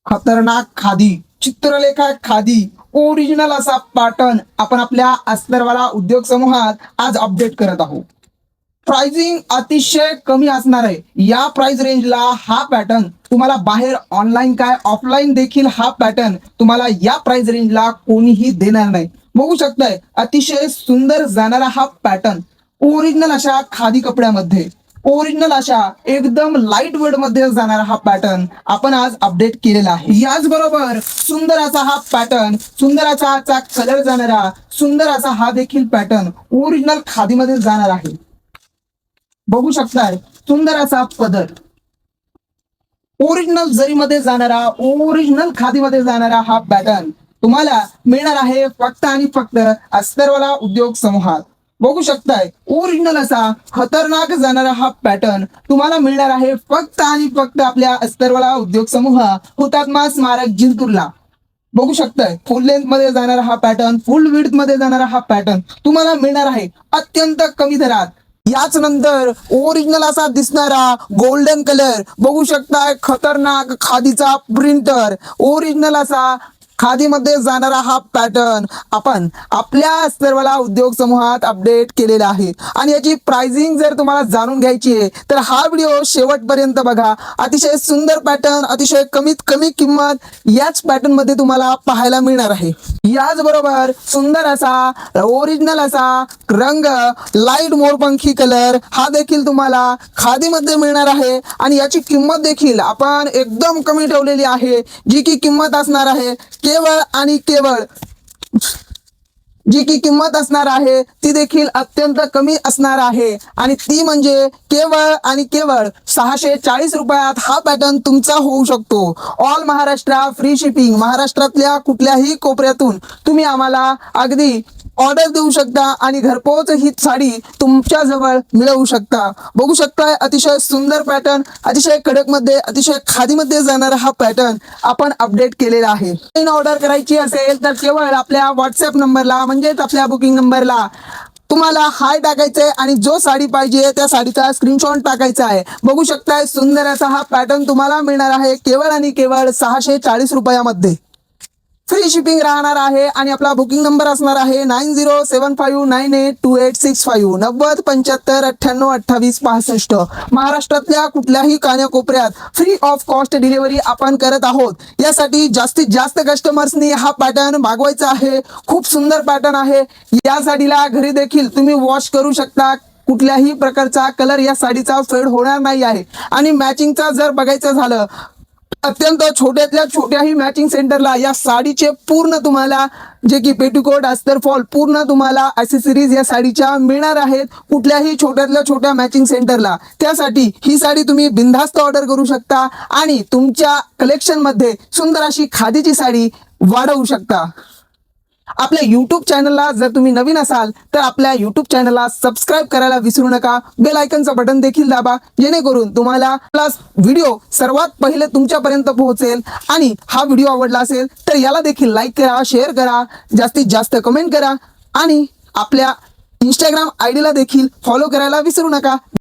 खतरनाक खादी, चित्रलेखा खादी, ओरिजिनल असा पॅटर्न आपण आपल्या अस्तरवाला उद्योग समूहात आज अपडेट करत आहोत. प्राइसिंग अतिशय कमी असणार आहे. या प्राइस रेंजला हा पॅटर्न तुम्हाला बाहेर ऑनलाईन काय ऑफलाईन देखील हा पॅटर्न तुम्हाला या प्राइस रेंजला कोणीही देणार नाही. बघू शकताय अतिशय सुंदर जाणारा हा पॅटर्न ओरिजिनल अशा खादी कपड्यामध्ये, ओरिजिनल अशा एकदम लाईट वेट मध्ये जाणारा हा पॅटर्न आपण आज अपडेट केलेला आहे. याचबरोबर सुंदर असा हा पॅटर्न, सुंदर असा कलर जाणारा, सुंदर असा हा देखील पॅटर्न ओरिजिनल खादीमध्ये जाणार आहे. बघू शकताय सुंदर असा पदर, ओरिजिनल जरीमध्ये जाणारा, ओरिजिनल खादीमध्ये जाणारा हा पॅटर्न तुम्हाला मिळणार आहे फक्त आणि फक्त अस्तरवाला उद्योग समूहात. बघू शकताय ओरिजिनल असा खतरनाक जाणारा हा पॅटर्न तुम्हाला मिळणार आहे फक्त आणि फक्त आपल्या अस्तरवाला उद्योग समूह हुतात्मा स्मारक जिंतूरला. बघू शकताय फुल लेंथ मध्ये जाणारा हा पॅटर्न, फुल विड्थ मध्ये जाणारा हा पॅटर्न तुम्हाला मिळणार आहे अत्यंत कमी दरात. याच नंतर ओरिजिनल असा दिसणारा गोल्डन कलर बघू शकताय, खतरनाक खादीचा प्रिंटर, ओरिजिनल असा खादीमध्ये जाणारा हा पॅटर्न आपण आपल्या अस्तरवाला उद्योग समूहात अपडेट केलेला आहे. आणि याची प्राइसिंग जर तुम्हाला जाणून घ्यायची आहे तर हा व्हिडिओ शेवटपर्यंत बघा. अतिशय सुंदर पॅटर्न, अतिशय कमीत कमी किंमत याच पॅटर्न मध्ये तुम्हाला पाहायला मिळणार आहे. याचबरोबर सुंदर असा ओरिजिनल असा रंग, लाईट मोरपंखी कलर हा देखील तुम्हाला खादीमध्ये मिळणार आहे. आणि याची किंमत देखील आपण एकदम कमी ठेवलेली आहे, जी की किंमत असणार आहे केवळ आणि केवळ, जी की किंमत असणार आहे ती देखील अत्यंत कमी असणार आहे. आणि ती म्हणजे केवळ आणि केवळ 640 रुपयात हा पॅटर्न तुमचा होऊ शकतो. All Maharashtra free shipping. महाराष्ट्रातल्या कुठल्याही कोपऱ्यातून तुम्ही आम्हाला अगदी ऑर्डर देऊ शकता आणि घरपोच ही साडी तुमच्या जवळ मिळवू शकता. बघू शकताय अतिशय सुंदर पॅटर्न, अतिशय कडक मध्ये, अतिशय खादीमध्ये जाणारा हा पॅटर्न आपण अपडेट केलेला आहे. ऑर्डर करायची असेल तर केवळ आपल्या व्हॉट्सअप नंबरला म्हणजेच आपल्या बुकिंग नंबरला तुम्हाला हाय टाकायचंय आणि जो साडी पाहिजे त्या साडीचा स्क्रीनशॉट टाकायचा आहे. बघू शकताय सुंदर असा हा पॅटर्न तुम्हाला मिळणार आहे केवळ आणि केवळ 640 रुपयामध्ये. फ्री शिपिंग राहणार आहे आणि आपला बुकिंग नंबर असणार आहे 9075982865 9075982865. महाराष्ट्रातल्या कुठल्याही कानाकोपऱ्यात फ्री ऑफ कॉस्ट डिलिव्हरी आपण करत आहोत. यासाठी जास्तीत जास्त कस्टमर्सनी हा पॅटर्न मागवायचा आहे. खूप सुंदर पॅटर्न आहे. या साडीला घरी देखील तुम्ही वॉश करू शकता. कुठल्याही प्रकारचा कलर या साडीचा फेड होणार नाही आहे. आणि मॅचिंगचा जर बघायचं झालं अत्यंत छोट्यातल्या छोट्याही मॅचिंग सेंटरला या साडीचे पूर्ण तुम्हाला जे की पेटीकोट, अस्तर फॉल पूर्ण तुम्हाला ॲक्सेसरीज या साडीच्या मिळणार आहेत कुठल्याही छोट्यातल्या छोट्या मॅचिंग सेंटरला. त्यासाठी ही साडी तुम्ही बिनधास्त ऑर्डर करू शकता आणि तुमच्या कलेक्शन मध्ये सुंदर अशी खादीची साडी वाढवू शकता. आपल्या यूट्यूब चॅनलला जर तुम्ही नवीन असाल तर आपल्या यूट्यूब चॅनलला सबस्क्राईब करायला विसरू नका. बेल आयकनचं बटन देखील दाबा जेणेकरून तुम्हाला प्लस व्हिडिओ सर्वात पहिले तुमच्यापर्यंत पोहोचेल. आणि हा व्हिडिओ आवडला असेल तर याला देखील लाईक करा, शेअर करा, जास्तीत जास्त कमेंट करा आणि आपल्या इंस्टाग्राम आयडीला देखील फॉलो करायला विसरू नका.